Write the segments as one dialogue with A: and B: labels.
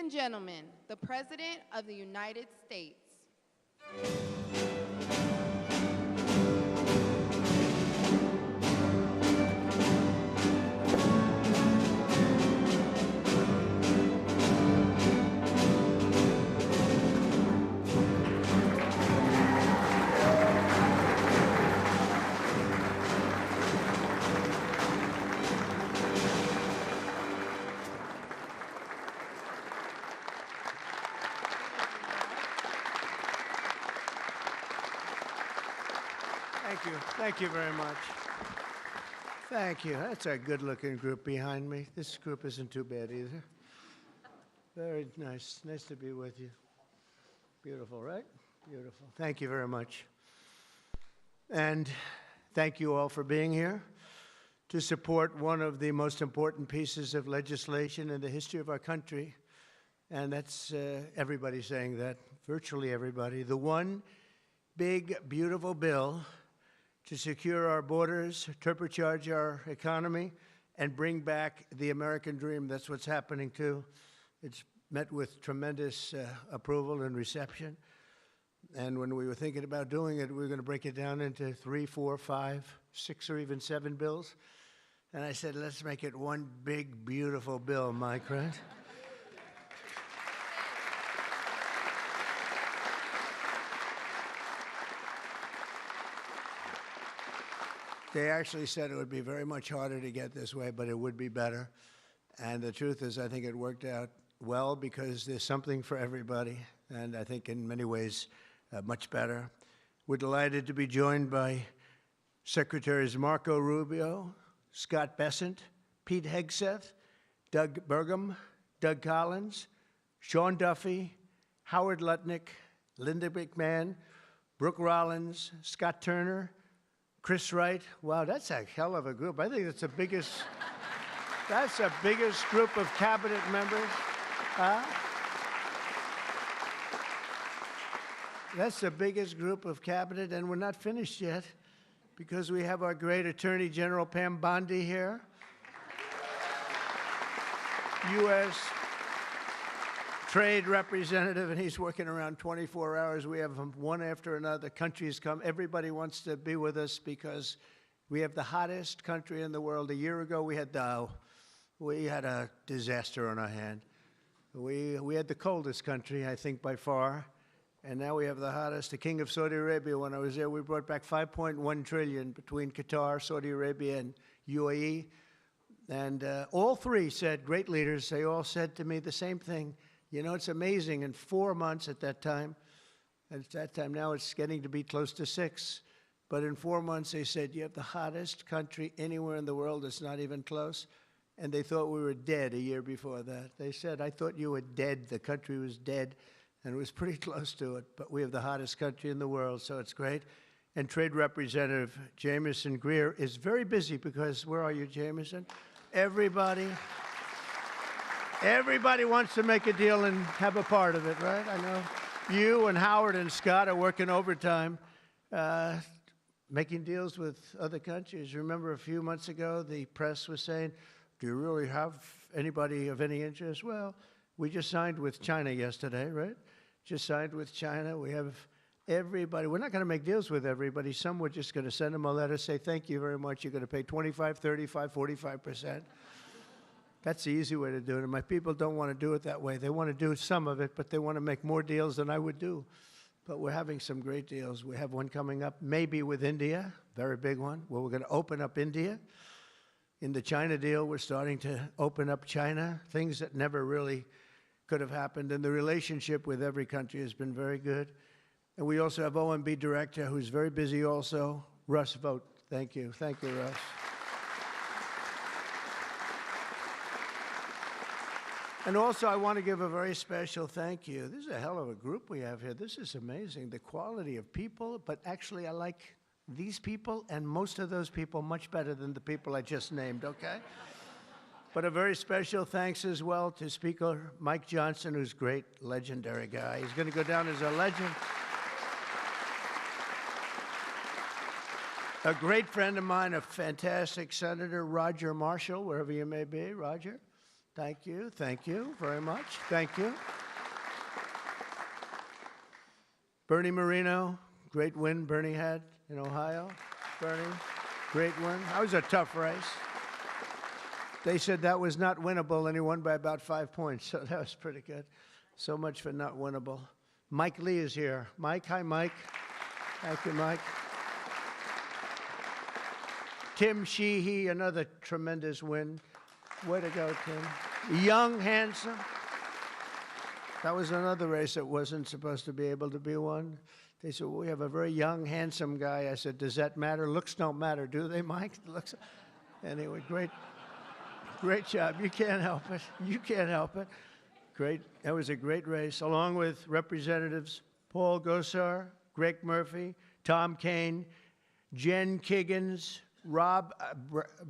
A: and gentlemen, the President of the United States.
B: Thank you. Thank you very much. Thank you. That's a good-looking group behind me. This group isn't too bad either. Very nice. Nice to be with you. Beautiful, right? Beautiful. Thank you very much. And thank you all for being here to support one of the most important pieces of legislation in the history of our country. And that's everybody saying that, virtually everybody. The one big, beautiful bill to secure our borders, turbocharge our economy, and bring back the American dream. That's what's happening, too. It's met with tremendous approval and reception. And when we were thinking about doing it, we were going to break it down into 3, 4, 5, 6, or even 7 bills. And I said, let's make it one big, beautiful bill, Mike, right? They actually said it would be very much harder to get this way, but it would be better. And the truth is, I think it worked out well because there's something for everybody, and I think in many ways much better. We're delighted to be joined by Secretaries Marco Rubio, Scott Bessent, Pete Hegseth, Doug Burgum, Doug Collins, Sean Duffy, Howard Lutnick, Linda McMahon, Brooke Rollins, Scott Turner, Chris Wright. Wow, that's a hell of a group. I think that's the biggest group of cabinet members. That's the biggest group of cabinet, and we're not finished yet because we have our great Attorney General Pam Bondi here. U.S. Trade Representative, and he's working around 24 hours. We have them one after another. Countries come. Everybody wants to be with us because we have the hottest country in the world. A year ago, we had a disaster on our hand. We had the coldest country, I think, by far. And now we have the hottest. The King of Saudi Arabia, when I was there, we brought back $5.1 trillion between Qatar, Saudi Arabia, and UAE. And all three said, great leaders, they all said to me the same thing. You know, it's amazing. In 4 months at that time now it's getting to be close to 6. But in 4 months, they said, you have the hottest country anywhere in the world. It's not even close. And they thought we were dead a year before that. They said, I thought you were dead. The country was dead. And it was pretty close to it. But we have the hottest country in the world, so it's great. And Trade Representative Jamieson Greer is very busy because, where are you, Jamieson? Everybody wants to make a deal and have a part of it, right? I know you and Howard and Scott are working overtime, making deals with other countries. Remember a few months ago, the press was saying, do you really have anybody of any interest? Well, we just signed with China yesterday, right? Just signed with China. We have everybody. We're not going to make deals with everybody. Some we're just going to send them a letter, say, thank you very much. You're going to pay 25, 35, 45%. That's the easy way to do it. And my people don't want to do it that way. They want to do some of it, but they want to make more deals than I would do. But we're having some great deals. We have one coming up, maybe with India, very big one, where we're going to open up India. In the China deal, we're starting to open up China, things that never really could have happened. And the relationship with every country has been very good. And we also have OMB Director, who's very busy also, Russ Vogt. Thank you. Thank you, Russ. And also, I want to give a very special thank you. This is a hell of a group we have here. This is amazing, the quality of people. But actually, I like these people and most of those people much better than the people I just named, okay? But a very special thanks as well to Speaker Mike Johnson, who's a great, legendary guy. He's going to go down as a legend. A great friend of mine, a fantastic Senator, Roger Marshall, wherever you may be, Roger. Thank you very much. Thank you. Bernie Marino, great win Bernie had in Ohio. Bernie, great win. That was a tough race. They said that was not winnable, and he won by about 5 points, so that was pretty good. So much for not winnable. Mike Lee is here. Mike, hi, Mike. Thank you, Mike. Tim Sheehy, another tremendous win. Way to go, Tim. Young, handsome. That was another race that wasn't supposed to be able to be won. They said, well, we have a very young, handsome guy. I said, does that matter? Looks don't matter, do they, Mike? Looks. Anyway, great job. You can't help it. You can't help it. Great. That was a great race, along with Representatives Paul Gosar, Greg Murphy, Tom Kaine, Jen Kiggins, Rob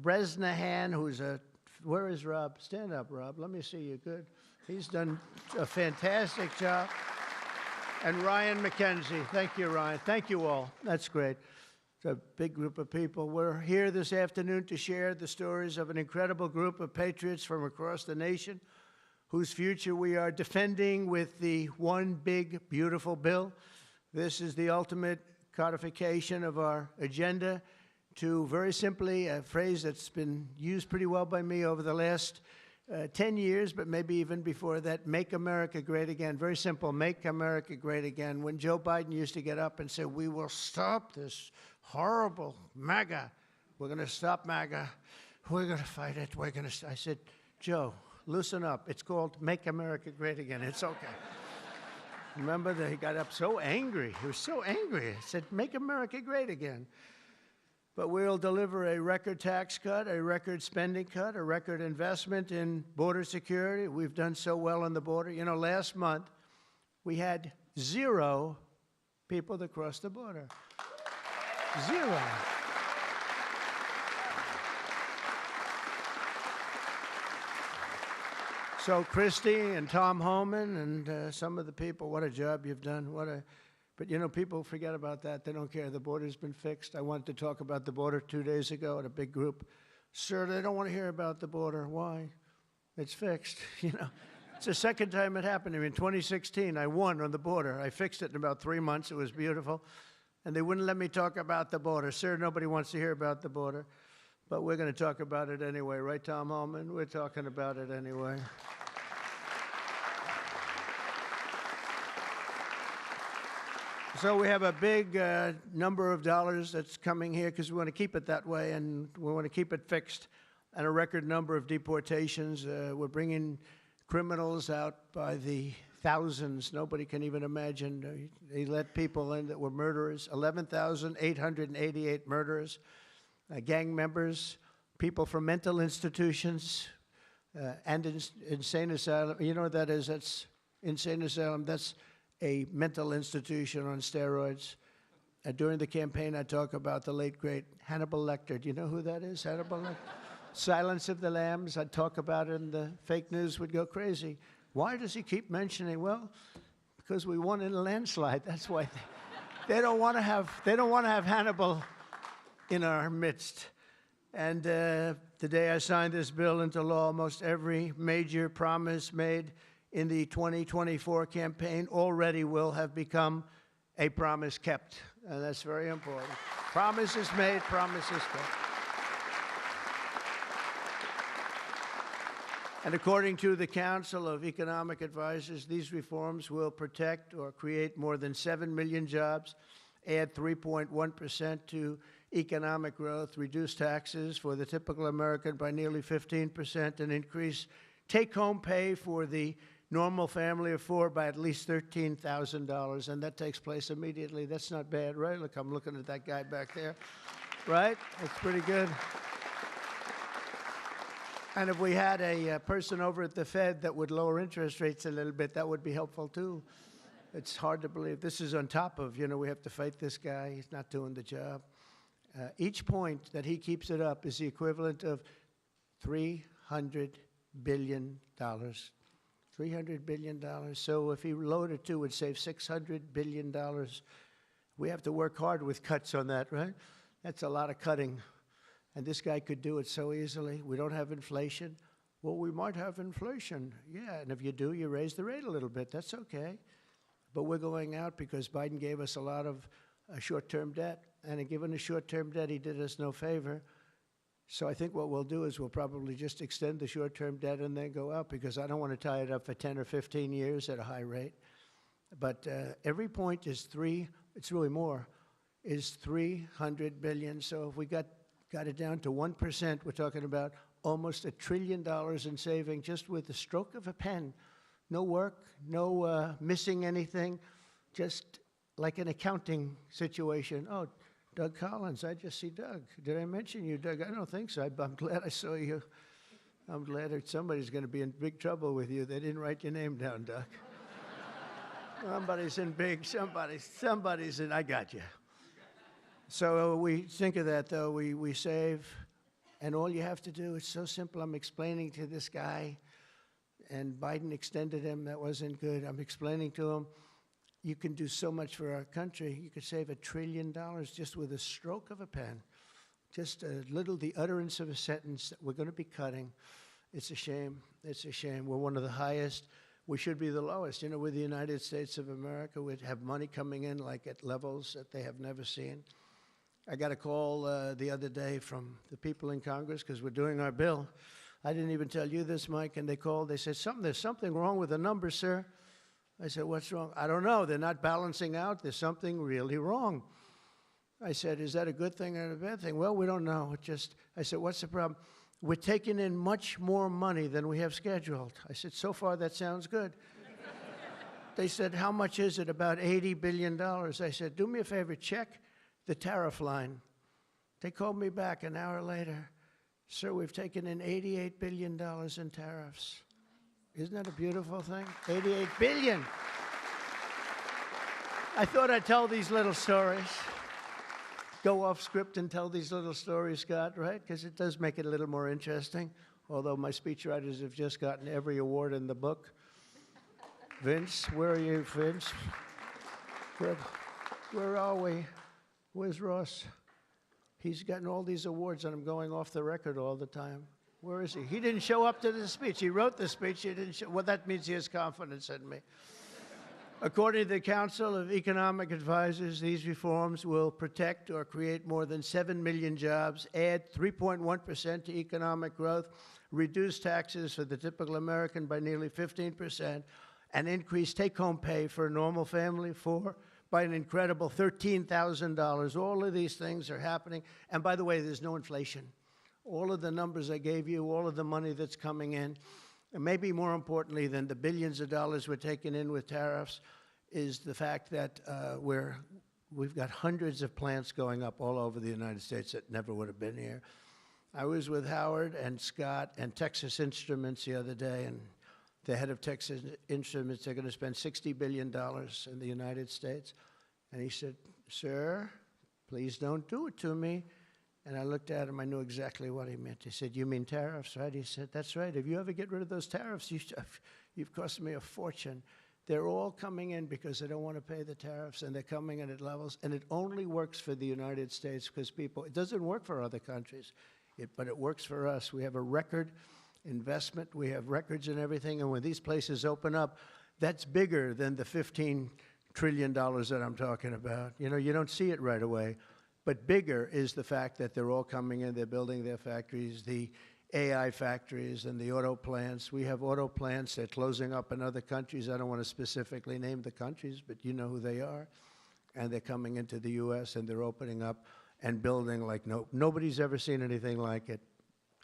B: Bresnahan, who's a, where is Rob? Stand up, Rob. Let me see you. Good. He's done a fantastic job. And Ryan McKenzie. Thank you, Ryan. Thank you all. That's great. It's a big group of people. We're here this afternoon to share the stories of an incredible group of patriots from across the nation whose future we are defending with the One Big Beautiful Bill. This is the ultimate codification of our agenda to, very simply, a phrase that's been used pretty well by me over the last 10 years, but maybe even before that, make America great again. Very simple, make America great again. When Joe Biden used to get up and say, we will stop this horrible MAGA. We're going to stop MAGA. We're going to fight it. We're going to, I said, Joe, loosen up. It's called Make America Great Again. It's okay. Remember that he got up so angry. He was so angry. He said, make America great again. But we'll deliver a record tax cut, a record spending cut, a record investment in border security. We've done so well on the border. You know, last month, we had 0 people that crossed the border. 0. So Christie and Tom Homan and some of the people, what a job you've done. But, you know, people forget about that. They don't care. The border's been fixed. I wanted to talk about the border 2 days ago at a big group. Sir, they don't want to hear about the border. Why? It's fixed. You know, it's the second time it happened to me. In 2016, I won on the border. I fixed it in about 3 months. It was beautiful. And they wouldn't let me talk about the border. Sir, nobody wants to hear about the border. But we're going to talk about it anyway. Right, Tom Homan? We're talking about it anyway. So we have a big number of dollars that's coming here because we want to keep it that way, and we want to keep it fixed, and a record number of deportations. We're bringing criminals out by the thousands. Nobody can even imagine. They let people in that were murderers, 11,888 murderers, gang members, people from mental institutions, and insane asylum. You know what that is? That's insane asylum. That's a mental institution on steroids. During the campaign, I talk about the late, great Hannibal Lecter. Do you know who that is, Hannibal Lecter? Silence of the Lambs. I'd talk about it, and the fake news would go crazy. Why does he keep mentioning? Well, because we won in a landslide. That's why they don't want to have Hannibal in our midst. And the day I signed this bill into law, almost every major promise made in the 2024 campaign already will have become a promise kept. And that's very important. Promises made, promises kept. And according to the Council of Economic Advisors, these reforms will protect or create more than 7 million jobs, add 3.1% to economic growth, reduce taxes for the typical American by nearly 15%, and increase take-home pay for the normal family of 4 by at least $13,000, and that takes place immediately. That's not bad, right? Look, I'm looking at that guy back there, right? That's pretty good. And if we had a person over at the Fed that would lower interest rates a little bit, that would be helpful too. It's hard to believe. This is on top of, you know, we have to fight this guy. He's not doing the job. Each point that he keeps it up is the equivalent of $300 billion. $300 billion. So if he loaded 2, it would save $600 billion. We have to work hard with cuts on that, right? That's a lot of cutting. And this guy could do it so easily. We don't have inflation. Well, we might have inflation. Yeah, and if you do, you raise the rate a little bit. That's okay. But we're going out because Biden gave us a lot of short-term debt. And in giving us short-term debt, he did us no favor. So I think what we'll do is we'll probably just extend the short-term debt and then go out, because I don't want to tie it up for 10 or 15 years at a high rate. But every point is it's really more, is 300 billion. So if we got it down to 1%, we're talking about almost $1 trillion in saving just with the stroke of a pen. No work, no missing anything, just like an accounting situation. Oh, Doug Collins, I just see Doug. Did I mention you, Doug? I don't think so. I'm glad I saw you. I'm glad that somebody's going to be in big trouble with you. They didn't write your name down, Doug. Somebody's in big, somebody's in, I got you. So we think of that, though. We save, and all you have to do, it's so simple. I'm explaining to this guy, and Biden extended him. That wasn't good. I'm explaining to him, you can do so much for our country. You could save $1 trillion just with a stroke of a pen. Just the utterance of a sentence that we're going to be cutting. It's a shame. It's a shame. We're one of the highest. We should be the lowest. You know, with the United States of America, we'd have money coming in like at levels that they have never seen. I got a call the other day from the people in Congress because we're doing our bill. I didn't even tell you this, Mike, and they called. They said, there's something wrong with the numbers, sir. I said, what's wrong? I don't know. They're not balancing out. There's something really wrong. I said, is that a good thing or a bad thing? Well, we don't know. I said, what's the problem? We're taking in much more money than we have scheduled. I said, so far that sounds good. They said, how much is it? About $80 billion. I said, do me a favor, check the tariff line. They called me back an hour later. Sir, we've taken in $88 billion in tariffs. Isn't that a beautiful thing? 88 billion. I thought I'd tell these little stories. Go off script and tell these little stories, Scott, right? Because it does make it a little more interesting. Although my speechwriters have just gotten every award in the book. Vince, where are you, Vince? Good. Where are we? Where's Ross? He's gotten all these awards, and I'm going off the record all the time. Where is he? He didn't show up to the speech. He wrote the speech. He didn't show. Well, that means he has confidence in me. According to the Council of Economic Advisors, these reforms will protect or create more than 7 million jobs, add 3.1% to economic growth, reduce taxes for the typical American by nearly 15%, and increase take-home pay for a normal family by an incredible $13,000. All of these things are happening. And by the way, there's no inflation. All of the numbers I gave you, all of the money that's coming in, and maybe more importantly than the billions of dollars we're taking in with tariffs, is the fact that we've got hundreds of plants going up all over the United States that never would have been here. I was with Howard and Scott and Texas Instruments the other day, and the head of Texas Instruments, they're going to spend $60 billion in the United States. And he said, sir, please don't do it to me. And I looked at him, I knew exactly what he meant. He said, you mean tariffs, right? He said, that's right. If you ever get rid of those tariffs, you've cost me a fortune. They're all coming in because they don't want to pay the tariffs, and they're coming in at levels. And it only works for the United States because it doesn't work for other countries, but it works for us. We have a record investment. We have records and everything. And when these places open up, that's bigger than the $15 trillion that I'm talking about. You know, you don't see it right away. But bigger is the fact that they're all coming in, they're building their factories, the AI factories and the auto plants. We have auto plants that are closing up in other countries. I don't want to specifically name the countries, but you know who they are. And they're coming into the U.S. and they're opening up and building like nobody's ever seen anything like it.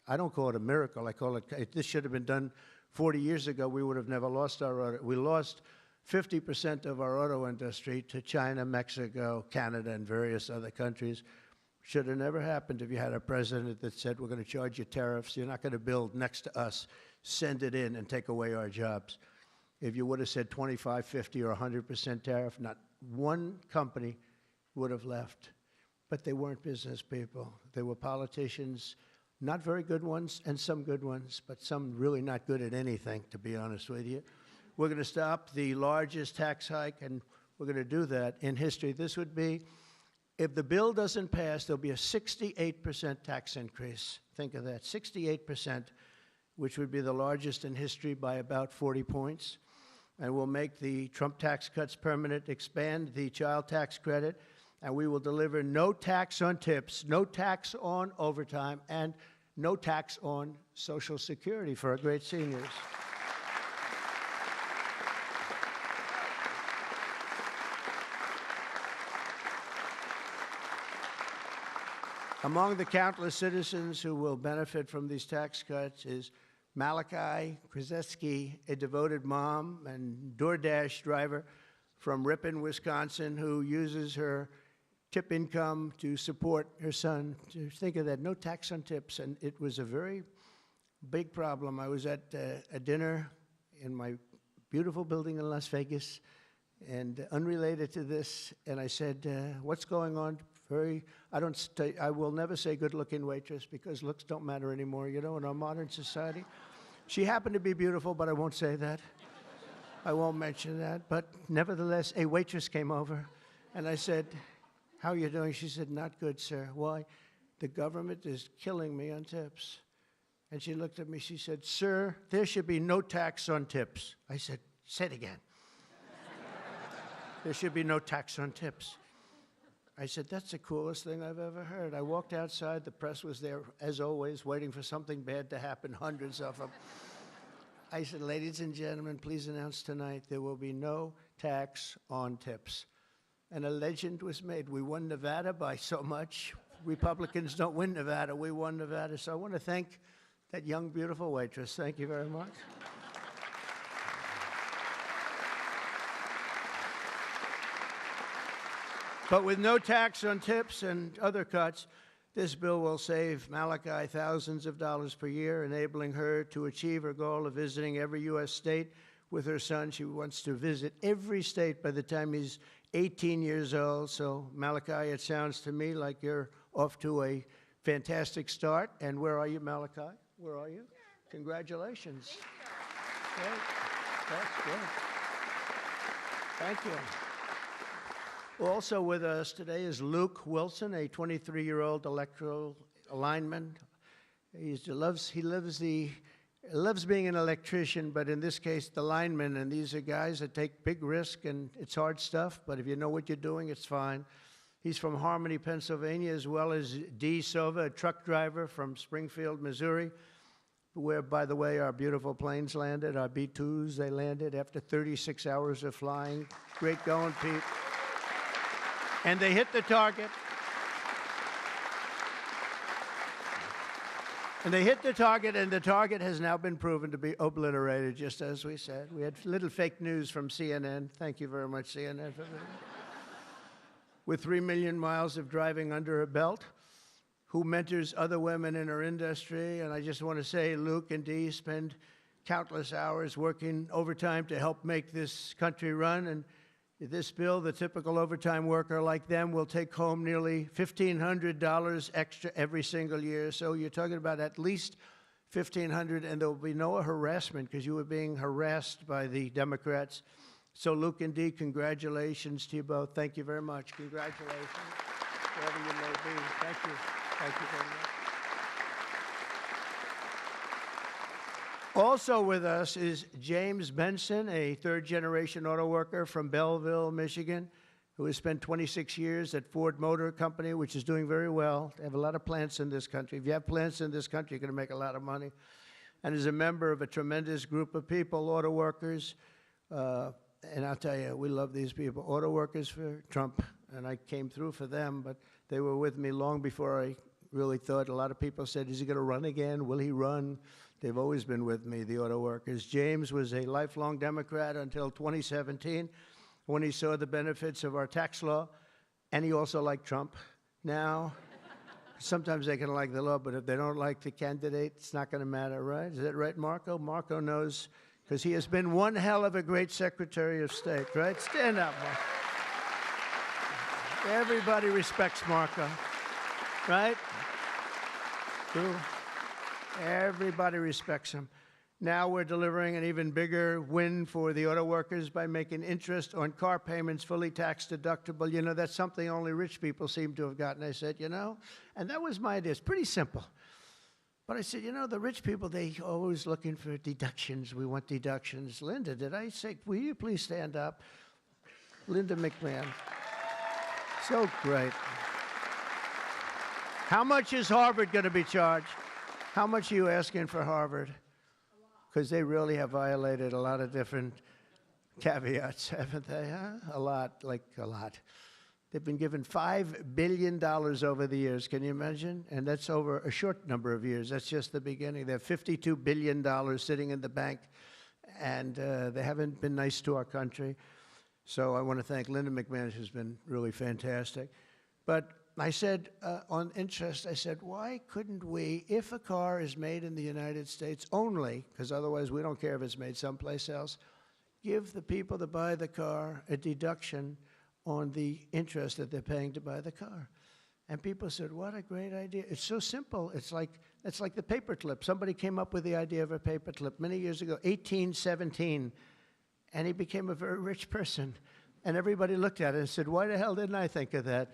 B: I don't call it a miracle. I call it, this should have been done 40 years ago. We would have never lost our auto. We lost 50% of our auto industry to China, Mexico, Canada, and various other countries. Should have never happened if you had a president that said, we're going to charge you tariffs. You're not going to build next to us. Send it in and take away our jobs. If you would have said 25, 50, or 100% tariff, not one company would have left. But they weren't business people. They were politicians, not very good ones, and some good ones, but some really not good at anything, to be honest with you. We're going to stop the largest tax hike, and we're going to do that in history. This would be, if the bill doesn't pass, there'll be a 68% tax increase. Think of that, 68%. which would be the largest in history by about 40 points. And we'll make the Trump tax cuts permanent, expand the child tax credit, and we will deliver no tax on tips, no tax on overtime, and no tax on Social Security for our great seniors. Among the countless citizens who will benefit from these tax cuts is Malachi Krzyzewski, a devoted mom and DoorDash driver from Ripon, Wisconsin, who uses her tip income to support her son. To think of that, no tax on tips, and it was a very big problem. I was at a dinner in my beautiful building in Las Vegas, and unrelated to this, and I said, what's going on? I will never say good-looking waitress because looks don't matter anymore, you know, in our modern society. She happened to be beautiful, but I won't say that. I won't mention that. But nevertheless, a waitress came over, and I said, how are you doing? She said, not good, sir. Why? The government is killing me on tips. And she looked at me, she said, sir, there should be no tax on tips. I said, say it again. There should be no tax on tips. I said, that's the coolest thing I've ever heard. I walked outside. The press was there, as always, waiting for something bad to happen, hundreds of them. I said, ladies and gentlemen, please announce tonight there will be no tax on tips. And a legend was made. We won Nevada by so much. Republicans don't win Nevada. We won Nevada. So I want to thank that young, beautiful waitress. Thank you very much. But with no tax on tips and other cuts, this bill will save Malachi thousands of dollars per year, enabling her to achieve her goal of visiting every U.S. state with her son. She wants to visit every state by the time he's 18 years old. So, Malachi, it sounds to me like you're off to a fantastic start. And where are you, Malachi? Where are you? Congratulations. Thank you. Great. That's good. Thank you. Also with us today is Luke Wilson, a 23-year-old electrical lineman. He loves being an electrician, but in this case, the lineman. And these are guys that take big risk, and it's hard stuff. But if you know what you're doing, it's fine. He's from Harmony, Pennsylvania, as well as Dee Sova, a truck driver from Springfield, Missouri, where, by the way, our beautiful planes landed, our B-2s. They landed after 36 hours of flying. Great going, Pete. And they hit the target. And they hit the target, and the target has now been proven to be obliterated, just as we said. We had little fake news from CNN. Thank you very much, CNN, for that. With 3 million miles of driving under her belt, who mentors other women in her industry. And I just want to say, Luke and Dee spend countless hours working overtime to help make this country run. And this bill, the typical overtime worker like them will take home nearly $1,500 extra every single year. So you're talking about at least $1,500, and there will be no harassment because you were being harassed by the Democrats. So Luke and Dee, congratulations to you both. Thank you very much. Congratulations, wherever you may be. Thank you. Thank you very much. Also with us is James Benson, a third-generation auto worker from Belleville, Michigan, who has spent 26 years at Ford Motor Company, which is doing very well. They have a lot of plants in this country. If you have plants in this country, you're going to make a lot of money. And is a member of a tremendous group of people, auto workers. And I'll tell you, we love these people. Auto workers for Trump, and I came through for them, but they were with me long before I really thought. A lot of people said, is he going to run again? Will he run? They've always been with me, the auto workers. James was a lifelong Democrat until 2017, when he saw the benefits of our tax law, and he also liked Trump. Now, sometimes they can like the law, but if they don't like the candidate, it's not going to matter, right? Is that right, Marco? Marco knows, because he has been one hell of a great Secretary of State, right? Stand up, Marco. Everybody respects Marco, right? True. Everybody respects him. Now we're delivering an even bigger win for the auto workers by making interest on car payments fully tax deductible. You know, that's something only rich people seem to have gotten. I said, you know, and that was my idea. It's pretty simple. But I said, you know, the rich people, they always looking for deductions. We want deductions. Linda, did I say, will you please stand up? Linda McMahon. So great. How much is Harvard going to be charged? How much are you asking for Harvard? Because they really have violated a lot of different caveats, haven't they? Huh? A lot, like a lot. They've been given $5 billion over the years. Can you imagine? And that's over a short number of years. That's just the beginning. They have $52 billion sitting in the bank, and they haven't been nice to our country. So I want to thank Linda McMahon, who's been really fantastic. But I said, on interest, I said, why couldn't we, if a car is made in the United States only, because otherwise we don't care if it's made someplace else, give the people that buy the car a deduction on the interest that they're paying to buy the car. And people said, what a great idea. It's so simple. It's like the paperclip. Somebody came up with the idea of a paperclip many years ago, 1817, and he became a very rich person. And everybody looked at it and said, why the hell didn't I think of that?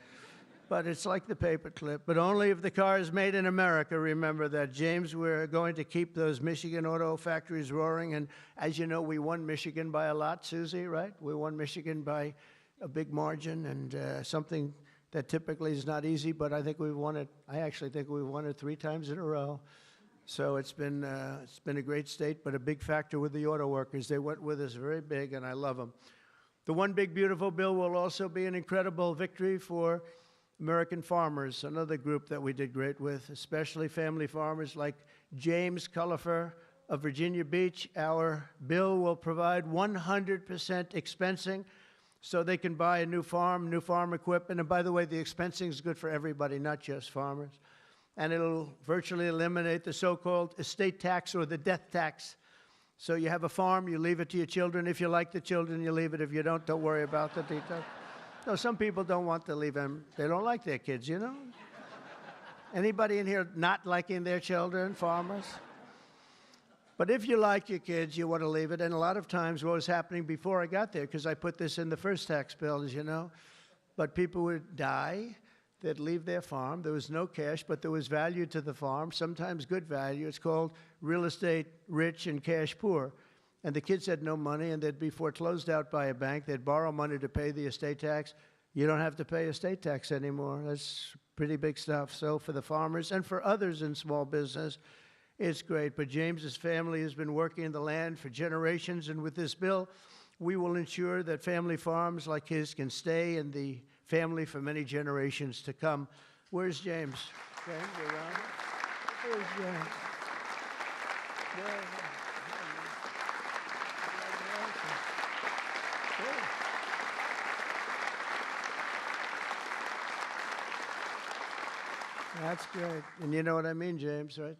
B: But it's like the paperclip, but only if the car is made in America. Remember that, James. We're going to keep those Michigan auto factories roaring. And as you know, we won Michigan by a lot, Susie, right? We won Michigan by a big margin, and something that typically is not easy, but I think we've won it. I actually think we've won it 3 times in a row. So it's been a great state, but a big factor with the auto workers. They went with us very big, and I love them. The One Big Beautiful Bill will also be an incredible victory for American farmers, another group that we did great with, especially family farmers like James Cullifer of Virginia Beach. Our bill will provide 100% expensing so they can buy a new farm equipment. And by the way, the expensing is good for everybody, not just farmers. And it'll virtually eliminate the so-called estate tax or the death tax. So you have a farm, you leave it to your children. If you like the children, you leave it. If you don't worry about the details. No, some people don't want to leave them. They don't like their kids, you know? Anybody in here not liking their children, farmers? But if you like your kids, you want to leave it. And a lot of times what was happening before I got there, because I put this in the first tax bill, as you know, but people would die, they'd leave their farm. There was no cash, but there was value to the farm, sometimes good value. It's called real estate rich and cash poor. And the kids had no money, and they'd be foreclosed out by a bank. They'd borrow money to pay the estate tax. You don't have to pay estate tax anymore. That's pretty big stuff. So for the farmers and for others in small business, it's great. But James's family has been working in the land for generations, and with this bill, we will ensure that family farms like his can stay in the family for many generations to come. Where's James? James, around? Where's James? That's great. And you know what I mean, James, right?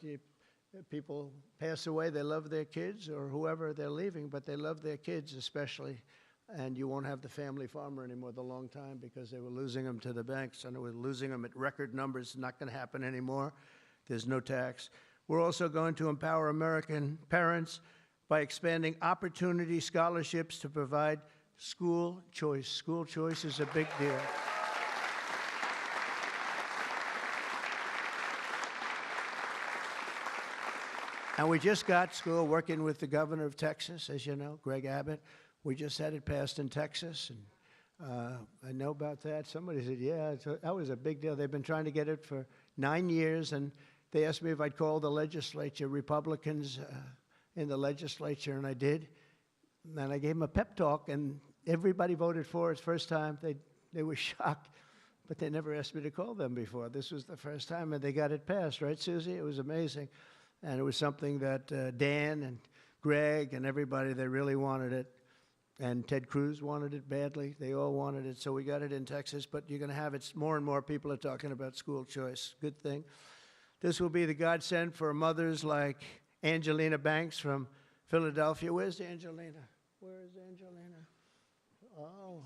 B: People pass away, they love their kids or whoever they're leaving, but they love their kids especially. And you won't have the family farmer anymore the long time because they were losing them to the banks, and they were losing them at record numbers. It's not going to happen anymore. There's no tax. We're also going to empower American parents by expanding opportunity scholarships to provide school choice. School choice is a big deal. And we just got school working with the governor of Texas, as you know, Greg Abbott. We just had it passed in Texas, and I know about that. Somebody said, yeah, that was a big deal. They've been trying to get it for 9 years, and they asked me if I'd call the legislature, Republicans in the legislature, and I did. And I gave them a pep talk, and everybody voted for it. First time, they were shocked, but they never asked me to call them before. This was the first time, and they got it passed, right, Susie? It was amazing. And it was something that Dan and Greg and everybody, they really wanted it. And Ted Cruz wanted it badly. They all wanted it. So we got it in Texas. But you're going to have it. More and more people are talking about school choice. Good thing. This will be the godsend for mothers like Angelina Banks from Philadelphia. Where's Angelina? Where is Angelina? Oh.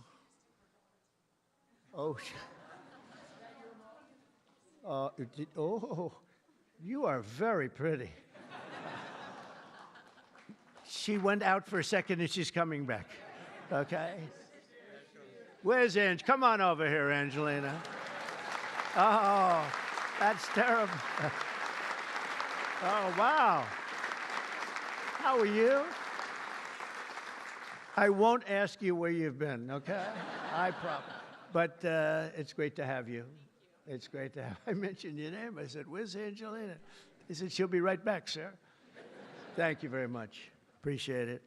B: Oh. Oh. You are very pretty. She went out for a second and she's coming back. Okay? Where's Ange? Come on over here, Angelina. Oh, that's terrible. Oh, wow. How are you? I won't ask you where you've been, okay? I promise. But it's great to have you. It's great to have. I mentioned your name. I said, "Where's Angelina?" He said, "She'll be right back, sir." Thank you very much. Appreciate it.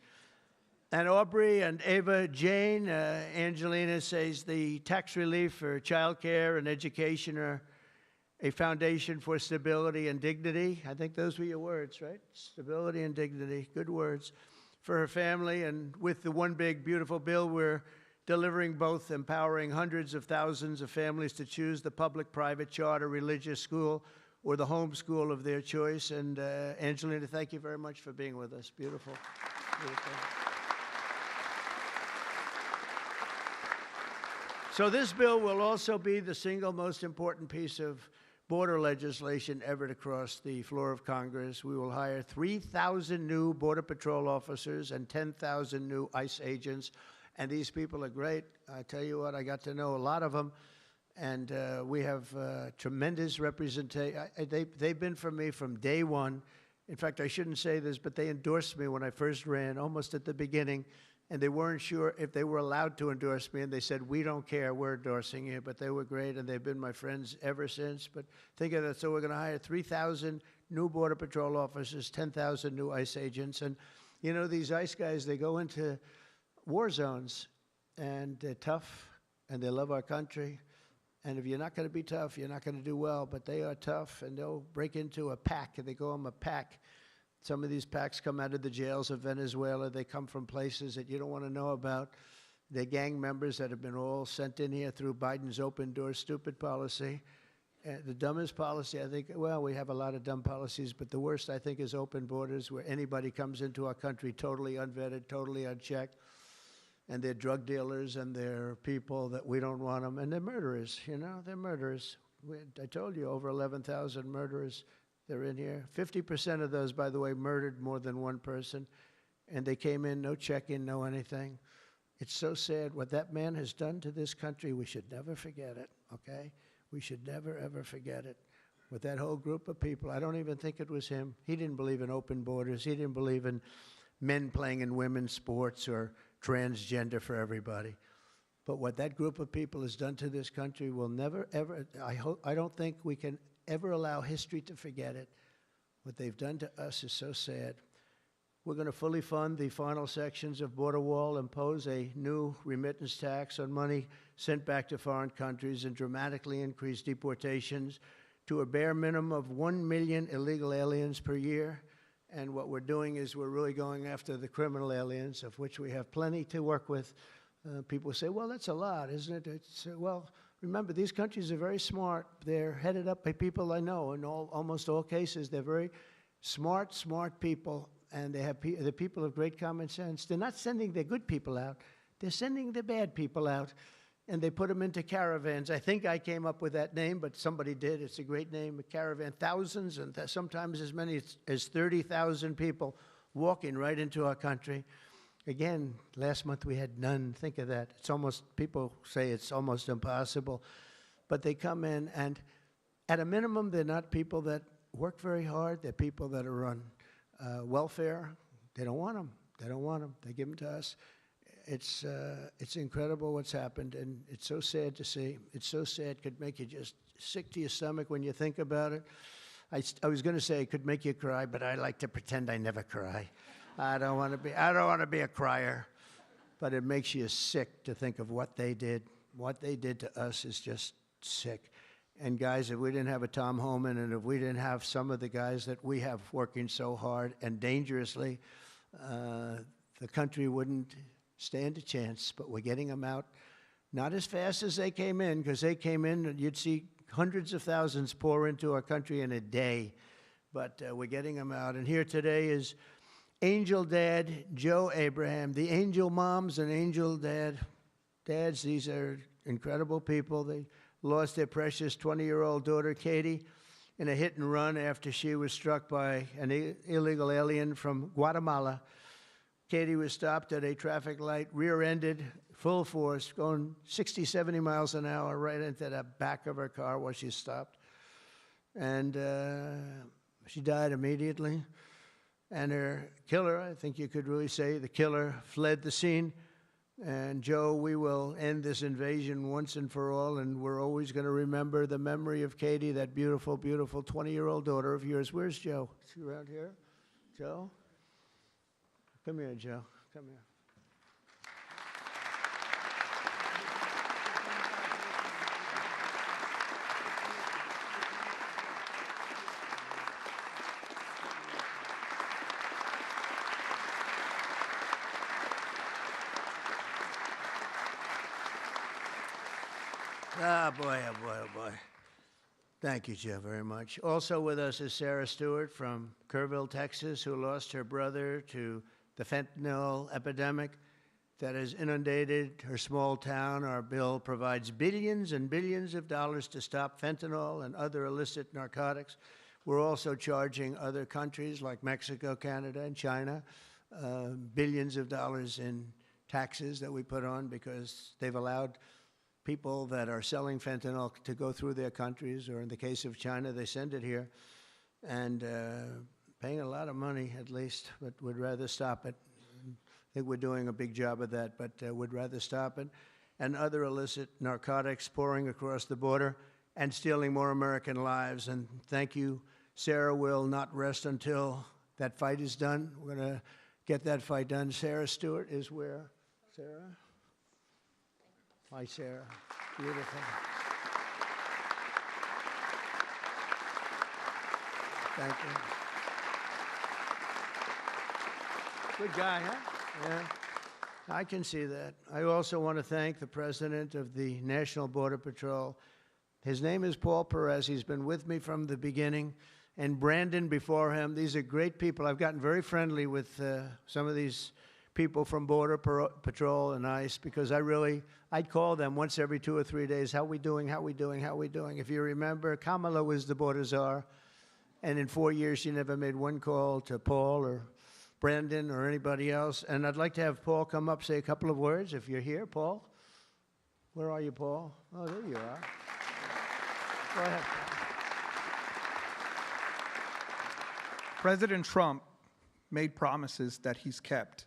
B: And Aubrey and Ava Jane, Angelina says the tax relief for child care and education are a foundation for stability and dignity. I think those were your words, right? Stability and dignity. Good words for her family. And with the One Big Beautiful Bill, we're delivering both, empowering hundreds of thousands of families to choose the public, private, charter, religious school or the home school of their choice. And Angelina, thank you very much for being with us. Beautiful. Beautiful. So this bill will also be the single most important piece of border legislation ever to cross the floor of Congress. We will hire 3,000 new Border Patrol officers and 10,000 new ICE agents. And these people are great. I tell you what, I got to know a lot of them. And we have tremendous representation. They've been for me from day one. In fact, I shouldn't say this, but they endorsed me when I first ran, almost at the beginning. And they weren't sure if they were allowed to endorse me, and they said, "We don't care, we're endorsing you." But they were great, and they've been my friends ever since. But think of that. So we're going to hire 3,000 new Border Patrol officers, 10,000 new ICE agents. And, you know, these ICE guys, they go into war zones, and they're tough, and they love our country. And if you're not going to be tough, you're not going to do well. But they are tough, and they'll break into a pack, and they call them a pack. Some of these packs come out of the jails of Venezuela. They come from places that you don't want to know about. They're gang members that have been all sent in here through Biden's open door stupid policy. The dumbest policy, I think, well, we have a lot of dumb policies, but the worst, I think, is open borders, where anybody comes into our country totally unvetted, totally unchecked. And they're drug dealers, and they're people that we don't want them. And they're murderers, you know, they're murderers. I told you, over 11,000 murderers. They're in here. 50% of those, by the way, murdered more than one person. And they came in, no check-in, no anything. It's so sad. What that man has done to this country, we should never forget it, okay? We should never, ever forget it. With that whole group of people, I don't even think it was him. He didn't believe in open borders. He didn't believe in men playing in women's sports or transgender for everybody. But what that group of people has done to this country will never, ever, I don't think we can ever allow history to forget it. What they've done to us is so sad. We're going to fully fund the final sections of Border Wall, impose a new remittance tax on money sent back to foreign countries, and dramatically increase deportations to a bare minimum of 1 million illegal aliens per year. And what we're doing is we're really going after the criminal aliens, of which we have plenty to work with. People say, well, that's a lot, isn't it? Well, remember, these countries are very smart. They're headed up by people I know. In almost all cases, they're very smart people, and they're people of great common sense. They're not sending their good people out. They're sending the bad people out, and they put them into caravans. I think I came up with that name, but somebody did. It's a great name, a caravan. Thousands, and sometimes as many as 30,000 people walking right into our country. Again, last month we had none. Think of that. It's almost, people say it's almost impossible. But they come in, and at a minimum, they're not people that work very hard. They're people that are on welfare. They don't want them. They don't want them. They give them to us. It's incredible what's happened, and it's so sad to see. It's so sad. It could make you just sick to your stomach when you think about it. I was going to say it could make you cry, but I like to pretend I never cry. I don't want to be a crier, but it makes you sick to think of what they did. What they did to us is just sick. And guys, if we didn't have a Tom Homan, and if we didn't have some of the guys that we have working so hard and dangerously, the country wouldn't stand a chance. But we're getting them out, not as fast as they came in, because they came in and you'd see hundreds of thousands pour into our country in a day. But we're getting them out. And here today is Angel Dad Joe Abraham, the Angel Moms and Angel Dads. These are incredible people. They lost their precious 20-year-old daughter, Katie, in a hit and run after she was struck by an illegal alien from Guatemala. Katie was stopped at a traffic light, rear-ended, full force, going 60, 70 miles an hour right into the back of her car while she stopped. And She died immediately. And her killer, I think you could really say, the killer fled the scene. And Joe, we will end this invasion once and for all, and we're always going to remember the memory of Katie, that beautiful, beautiful 20-year-old daughter of yours. Where's Joe? Is she around here? Joe? Come here, Joe. Come here. Ah, boy, oh, boy, oh, boy. Thank you, Joe, very much. Also with us is Sarah Stewart from Kerrville, Texas, who lost her brother to the fentanyl epidemic that has inundated her small town. Our bill provides billions and billions of dollars to stop fentanyl and other illicit narcotics. We're also charging other countries like Mexico, Canada, and China billions of dollars in taxes that we put on because they've allowed people that are selling fentanyl to go through their countries, or in the case of China, they send it here, and paying a lot of money at least, but would rather stop it. I think we're doing a big job of that, but would rather stop it. And other illicit narcotics pouring across the border and stealing more American lives. And thank you. Sarah will not rest until that fight is done. We're going to get that fight done. Sarah Stewart is where? Sarah? Hi, Sarah. Beautiful. Thank you. Good guy, huh? Yeah. I can see that. I also want to thank the president of the National Border Patrol. His name is Paul Perez. He's been with me from the beginning. And Brandon before him. These are great people. I've gotten very friendly with some of these people from Border Patrol and ICE because I'd call them once every 2 or 3 days. How we doing? How we doing? How we doing? If you remember, Kamala was the border czar, and in 4 years she never made one call to Paul or Brandon or anybody else. And I'd like to have Paul come up, say a couple of words if you're here. Paul? Where are you, Paul? Oh, there you are. Go ahead, Paul.
C: President Trump made promises that he's kept.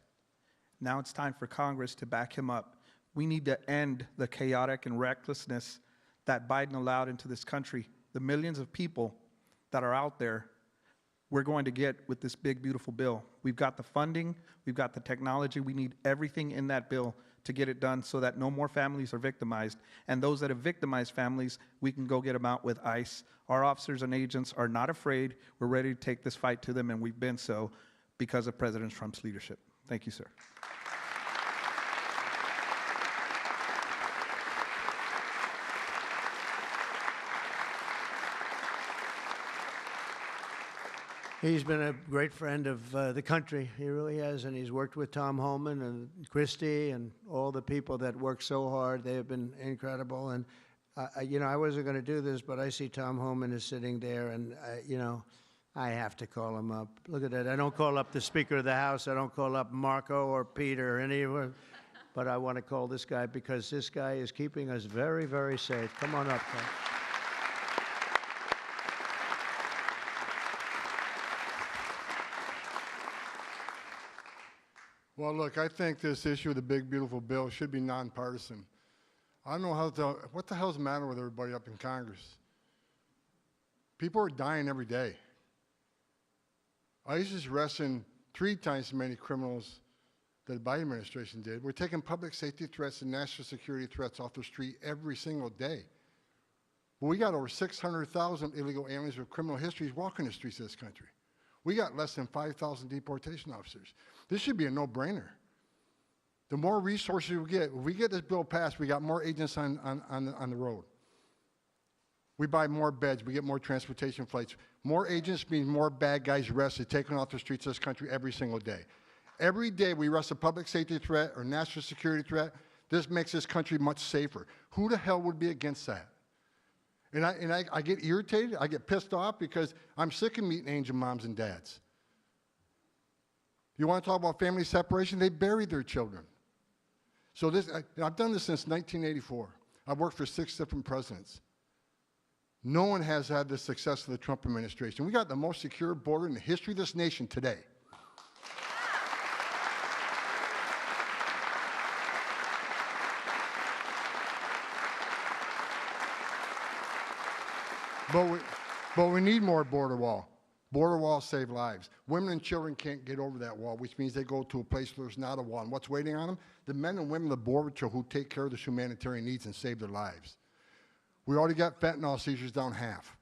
C: Now it's time for Congress to back him up. We need to end the chaotic and recklessness that Biden allowed into this country. The millions of people that are out there, we're going to get with this big, beautiful bill. We've got the funding, we've got the technology, we need everything in that bill to get it done so that no more families are victimized. And those that have victimized families, we can go get them out with ICE. Our officers and agents are not afraid. We're ready to take this fight to them, and we've been so because of President Trump's leadership. Thank you, sir.
B: He's been a great friend of the country. He really has, and he's worked with Tom Homan and Christie and all the people that work so hard. They have been incredible. And, you know, I wasn't going to do this, but I see Tom Homan is sitting there, and, you know, I have to call him up. Look at that. I don't call up the Speaker of the House. I don't call up Marco or Peter or anyone. But I want to call this guy because this guy is keeping us very, very safe. Come on up, Tom.
D: Well, look, I think this issue of the big, beautiful bill should be nonpartisan. I don't know what the hell's the matter with everybody up in Congress? People are dying every day. ICE is arresting 3 times as many criminals that the Biden administration did. We're taking public safety threats and national security threats off the street every single day. But we got over 600,000 illegal aliens with criminal histories walking the streets of this country. We got less than 5,000 deportation officers. This should be a no-brainer. The more resources we get, if we get this bill passed, we got more agents on the road. We buy more beds, we get more transportation flights. More agents means more bad guys arrested, taken off the streets of this country every single day. Every day we arrest a public safety threat or national security threat, this makes this country much safer. Who the hell would be against that? And I get irritated, I get pissed off because I'm sick of meeting angel moms and dads. You want to talk about family separation? They bury their children. So I've done this since 1984. I've worked for 6 different presidents. No one has had the success of the Trump administration. We got the most secure border in the history of this nation today. But we need more border wall. Border walls save lives. Women and children can't get over that wall, which means they go to a place where there's not a wall. And what's waiting on them? The men and women of the Border Patrol who take care of the humanitarian needs and save their lives. We already got fentanyl seizures down half.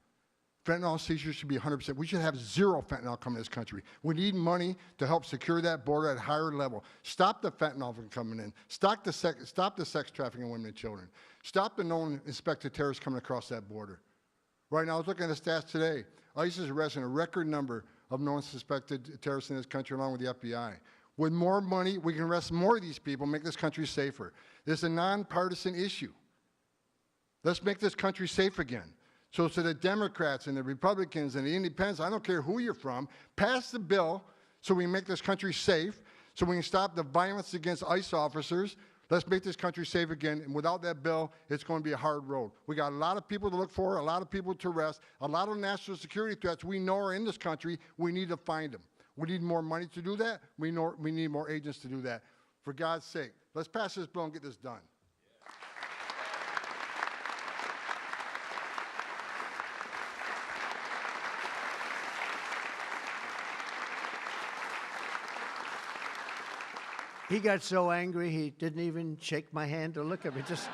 D: Fentanyl seizures should be 100%. We should have zero fentanyl coming to this country. We need money to help secure that border at a higher level. Stop the fentanyl from coming in. Stop the sex trafficking of women and children. Stop the known suspected terrorists coming across that border. Right now, I was looking at the stats today. ICE is arresting a record number of known suspected terrorists in this country, along with the FBI. With more money, we can arrest more of these people, make this country safer. This is a nonpartisan issue. Let's make this country safe again. So to the Democrats and the Republicans and the Independents, I don't care who you're from, pass the bill so we make this country safe, so we can stop the violence against ICE officers. Let's make this country safe again, and without that bill, it's going to be a hard road. We got a lot of people to look for, a lot of people to arrest, a lot of national security threats we know are in this country. We need to find them. We need more money to do that. We need more agents to do that. For God's sake, let's pass this bill and get this done.
B: He got so angry he didn't even shake my hand or look at me. Just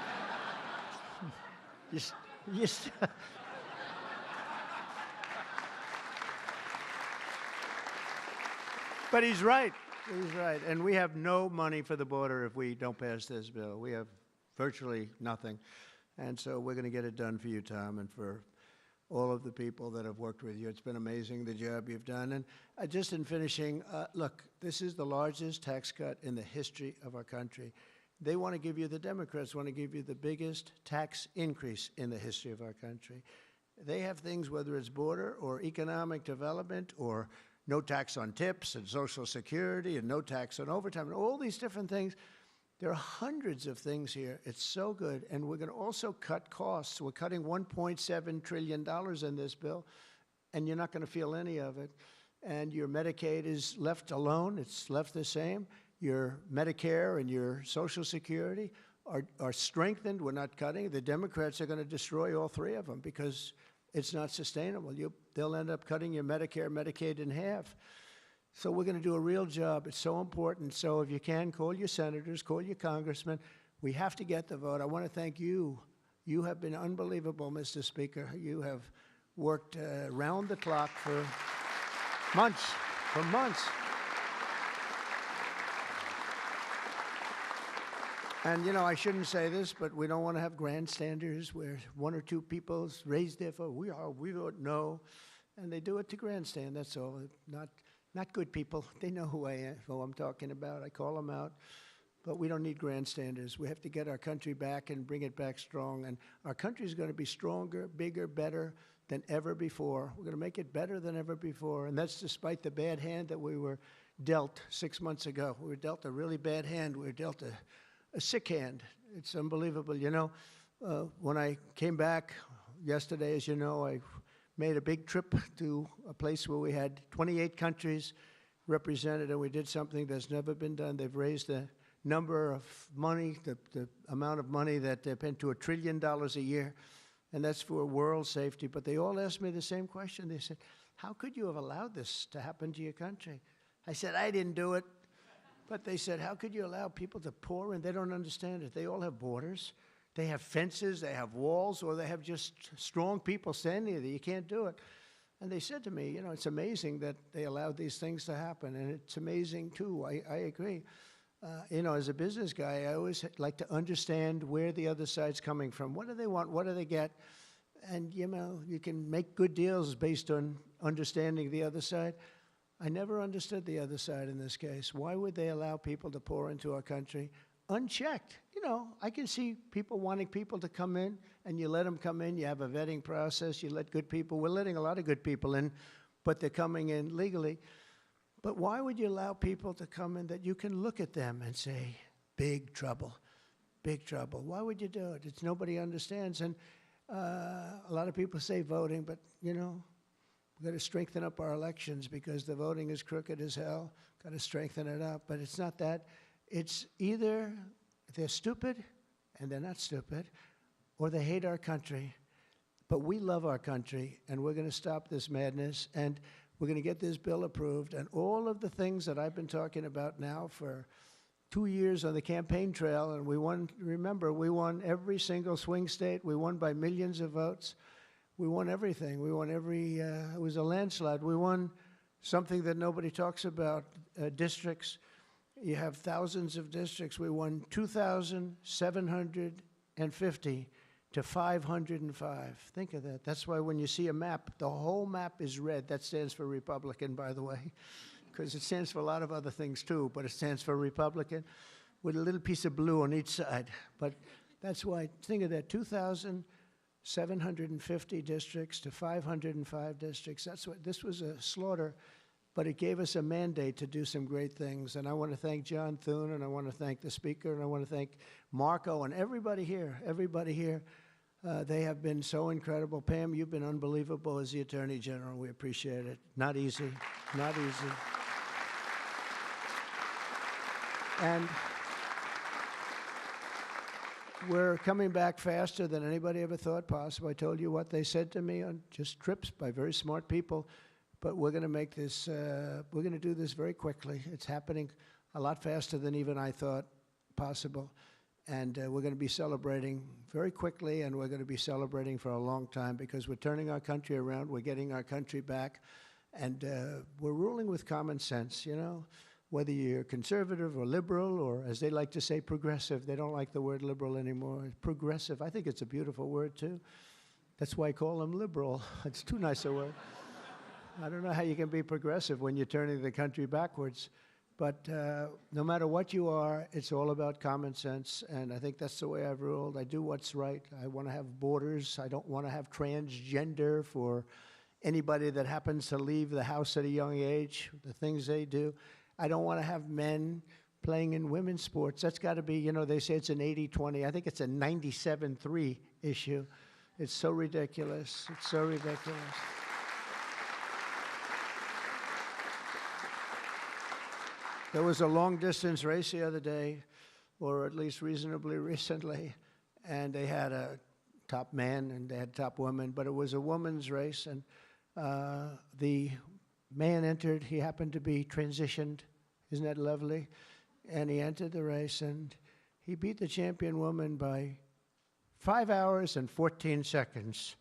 B: But he's right. He's right. And we have no money for the border if we don't pass this bill. We have virtually nothing. And so we're going to get it done for you, Tom, and for all of the people that have worked with you. It's been amazing, the job you've done. And just in finishing, look, this is the largest tax cut in the history of our country. They want to give you, the Democrats want to give you the biggest tax increase in the history of our country. They have things, whether it's border or economic development or no tax on tips and Social Security and no tax on overtime and all these different things. There are hundreds of things here. It's so good. And we're going to also cut costs. We're cutting $1.7 trillion in this bill, and you're not going to feel any of it. And your Medicaid is left alone. It's left the same. Your Medicare and your Social Security are strengthened. We're not cutting. The Democrats are going to destroy all three of them because it's not sustainable. They'll end up cutting your Medicare, Medicaid in half. So we're going to do a real job. It's so important. So if you can, call your senators, call your congressmen. We have to get the vote. I want to thank you. You have been unbelievable, Mr. Speaker. You have worked round the clock for months, And, you know, I shouldn't say this, but we don't want to have grandstanders where one or two people raise their vote. We vote no. And they do it to grandstand, that's all. Not good people. They know who I'm talking about. I call them out. But we don't need grandstanders. We have to get our country back and bring it back strong. And our country is going to be stronger, bigger, better than ever before. We're going to make it better than ever before. And that's despite the bad hand that we were dealt 6 months ago. We were dealt a really bad hand. We were dealt a sick hand. It's unbelievable. You know, when I came back yesterday, as you know, I made a big trip to a place where we had 28 countries represented, and we did something that's never been done. They've raised the number of money, the amount of money that they've been to $1 trillion a year, and that's for world safety. But they all asked me the same question. They said, how could you have allowed this to happen to your country? I said, I didn't do it. But they said, how could you allow people to pour in? They don't understand it. They all have borders. They have fences, they have walls, or they have just strong people standing there. You can't do it. And they said to me, you know, it's amazing that they allowed these things to happen. And it's amazing, too. I agree. You know, as a business guy, I always like to understand where the other side's coming from. What do they want? What do they get? And, you know, you can make good deals based on understanding the other side. I never understood the other side in this case. Why would they allow people to pour into our country unchecked? You know, I can see people wanting people to come in, and you let them come in. You have a vetting process. You let good people. We're letting a lot of good people in, but they're coming in legally. But why would you allow people to come in that you can look at them and say, big trouble, big trouble? Why would you do it? It's nobody understands. And A lot of people say voting, but, you know, we've got to strengthen up our elections because the voting is crooked as hell. Got to strengthen it up. But it's not that. It's either they're stupid and they're not stupid, or they hate our country. But we love our country, and we're going to stop this madness, and we're going to get this bill approved. And all of the things that I've been talking about now for 2 years on the campaign trail, and we won, remember, we won every single swing state. We won by millions of votes. We won everything. We won every, it was a landslide. We won something that nobody talks about, districts. You have thousands of districts. We won 2,750 to 505. Think of that. That's why when you see a map, the whole map is red. That stands for Republican, by the way, because it stands for a lot of other things too, but it stands for Republican with a little piece of blue on each side. But that's why, think of that, 2,750 districts to 505 districts. That's what, this was a slaughter, but it gave us a mandate to do some great things. And I want to thank John Thune, and I want to thank the speaker, and I want to thank Marco and everybody here, everybody here. They have been so incredible. Pam, you've been unbelievable as the Attorney General. We appreciate it. Not easy, not easy. And we're coming back faster than anybody ever thought possible. I told you what they said to me on just trips by very smart people. But we're going to make this, we're going to do this very quickly. It's happening a lot faster than even I thought possible. And we're going to be celebrating very quickly, and we're going to be celebrating for a long time because we're turning our country around. We're getting our country back. And we're ruling with common sense, you know, whether you're conservative or liberal or, as they like to say, progressive. They don't like the word liberal anymore. Progressive, I think it's a beautiful word, too. That's why I call them liberal. It's too nice a word. I don't know how you can be progressive when you're turning the country backwards. But no matter what you are, it's all about common sense. And I think that's the way I've ruled. I do what's right. I want to have borders. I don't want to have transgender for anybody that happens to leave the house at a young age, the things they do. I don't want to have men playing in women's sports. That's got to be, you know, they say it's an 80-20. I think it's a 97-3 issue. It's so ridiculous. It's so ridiculous. There was a long-distance race the other day, or at least reasonably recently, and they had a top man and they had top woman, but it was a woman's race, and the man entered. He happened to be transitioned. Isn't that lovely? And he entered the race, and he beat the champion woman by 5 hours and 14 seconds.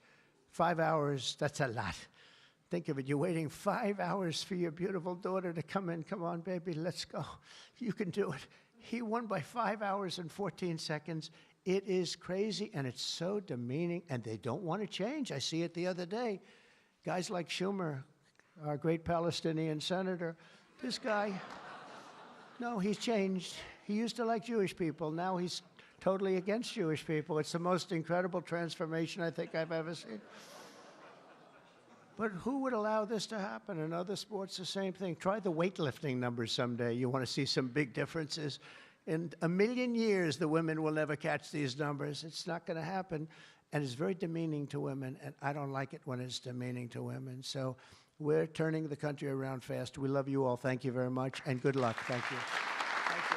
B: 5 hours, that's a lot. Think of it, you're waiting 5 hours for your beautiful daughter to come in. Come on, baby, let's go. You can do it. He won by 5 hours and 14 seconds. It is crazy, and it's so demeaning, and they don't want to change. I see it the other day. Guys like Schumer, our great Palestinian senator, this guy, no, he's changed. He used to like Jewish people. Now he's totally against Jewish people. It's the most incredible transformation I think I've ever seen. But who would allow this to happen? In other sports, the same thing. Try the weightlifting numbers someday. You want to see some big differences. In a million years, the women will never catch these numbers. It's not going to happen. And it's very demeaning to women, and I don't like it when it's demeaning to women. So we're turning the country around fast. We love you all. Thank you very much, and good luck. Thank you. Thank you.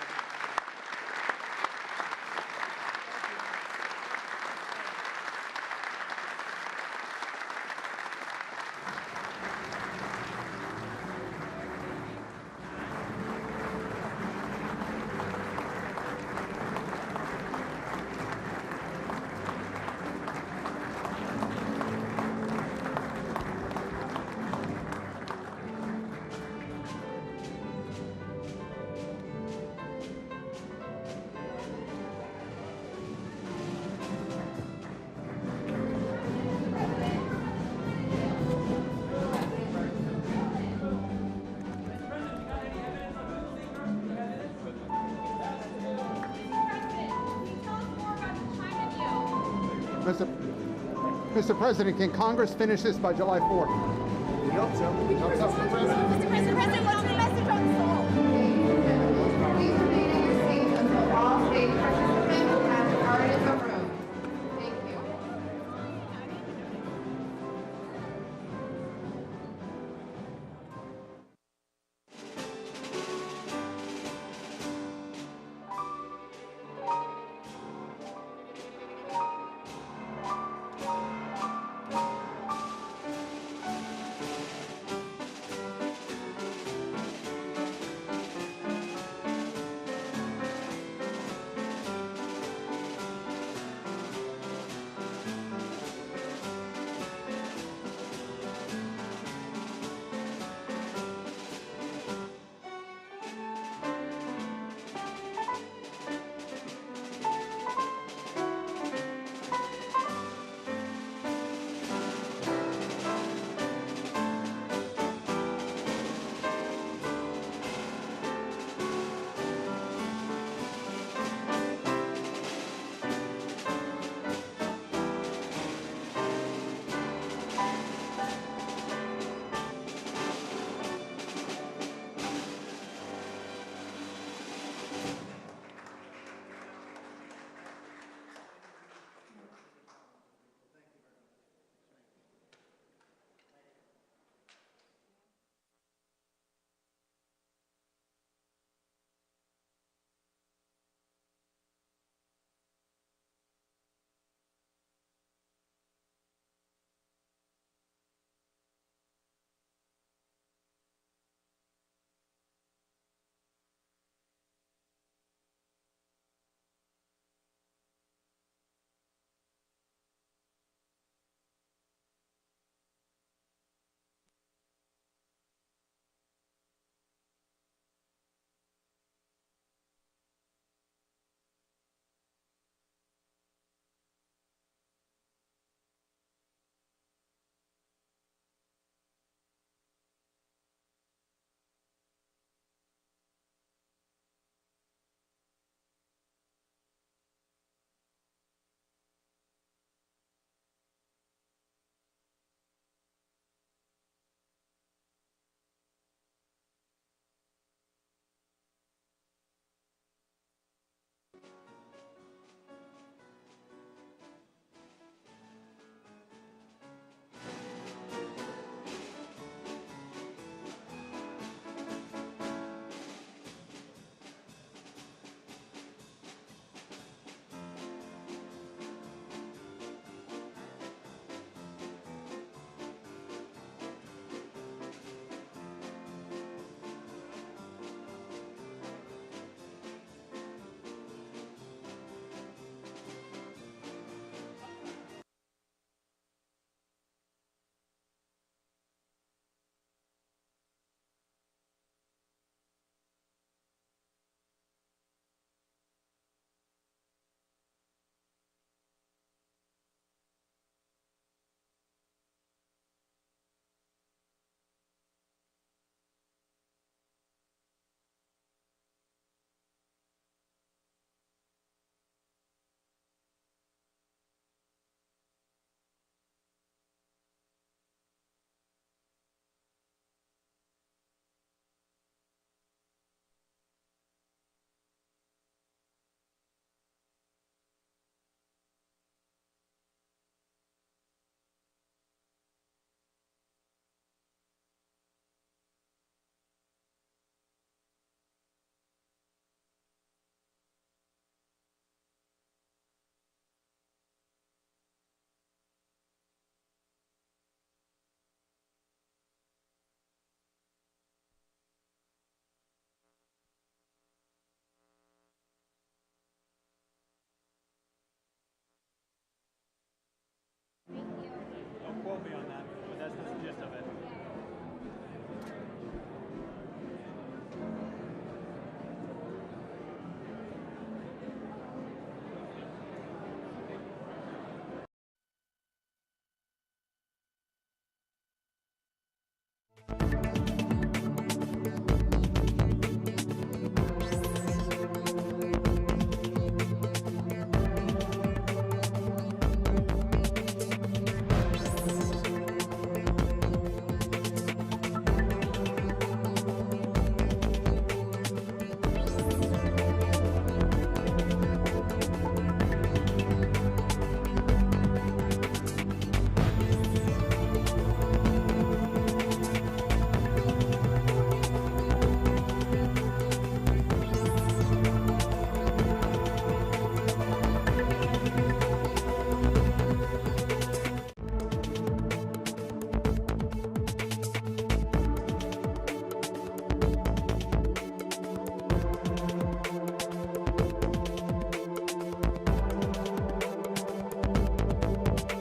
E: Mr. President, can Congress finish this by July 4th?
B: We hope so.
F: Mr. President,